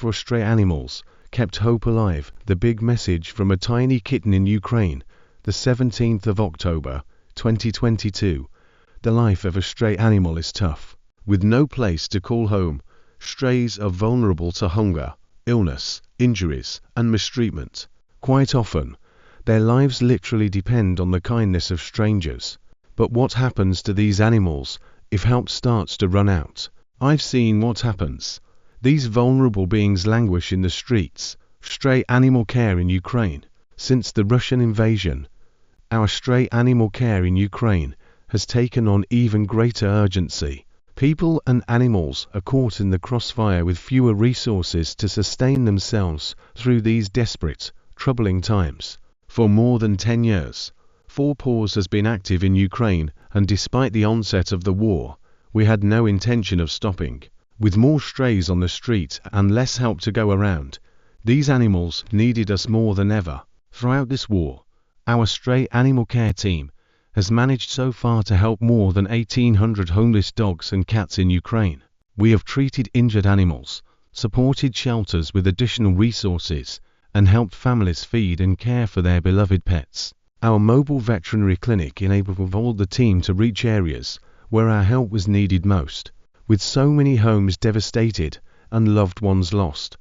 for stray animals kept hope alive. The big message from a tiny kitten in Ukraine, the 17th of October, 2022. The life of a stray animal is tough. With no place to call home, strays are vulnerable to hunger, illness, injuries, and mistreatment. Quite often, their lives literally depend on the kindness of strangers. But what happens to these animals if help starts to run out? I've seen what happens. These vulnerable beings languish in the streets. Stray animal care in Ukraine. Since the Russian invasion, our stray animal care in Ukraine has taken on even greater urgency. People and animals are caught in the crossfire with fewer resources to sustain themselves through these desperate, troubling times. For more than 10 years, Four Paws has been active in Ukraine, and despite the onset of the war, we had no intention of stopping. With more strays on the street and less help to go around, these animals needed us more than ever. Throughout this war, our stray animal care team has managed so far to help more than 1,800 homeless dogs and cats in Ukraine. We have treated injured animals, supported shelters with additional resources, and helped families feed and care for their beloved pets. Our mobile veterinary clinic enabled the team to reach areas where our help was needed most. With so many homes devastated and loved ones lost,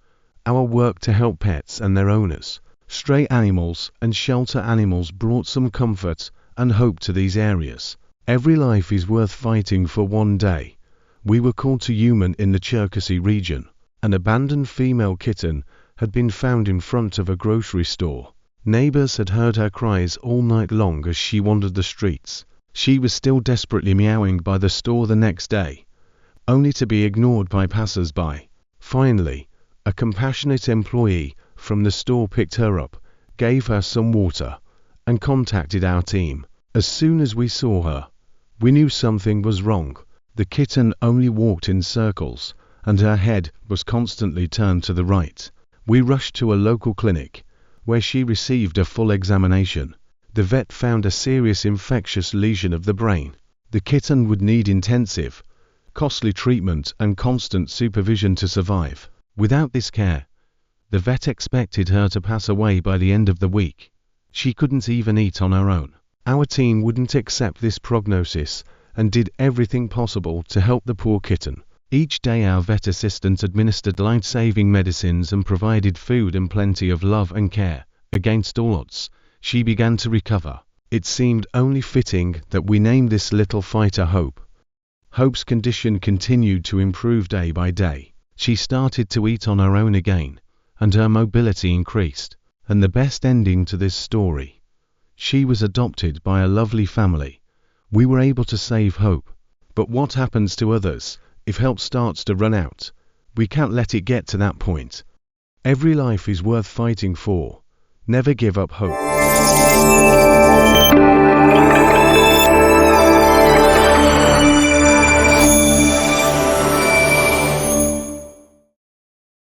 our work to help pets and their owners, stray animals and shelter animals brought some comfort and hope to these areas. Every life is worth fighting for. One day, we were called to Uman in the Cherkasy region. An abandoned female kitten had been found in front of a grocery store. Neighbors had heard her cries all night long as she wandered the streets. She was still desperately meowing by the store the next day, only to be ignored by passers-by. Finally, a compassionate employee from the store picked her up, gave her some water, and contacted our team. As soon as we saw her, we knew something was wrong. The kitten only walked in circles, and her head was constantly turned to the right. We rushed to a local clinic, where she received a full examination. The vet found a serious infectious lesion of the brain. The kitten would need intensive, costly treatment and constant supervision to survive. Without this care, the vet expected her to pass away by the end of the week. She couldn't even eat on her own. Our team wouldn't accept this prognosis and did everything possible to help the poor kitten. Each day our vet assistant administered life-saving medicines and provided food and plenty of love and care. Against all odds, she began to recover. It seemed only fitting that we named this little fighter Hope. Hope's condition continued to improve day by day. She started to eat on her own again, and her mobility increased. And the best ending to this story: she was adopted by a lovely family. We were able to save Hope. But what happens to others if help starts to run out? We can't let it get to that point. Every life is worth fighting for. Never give up hope.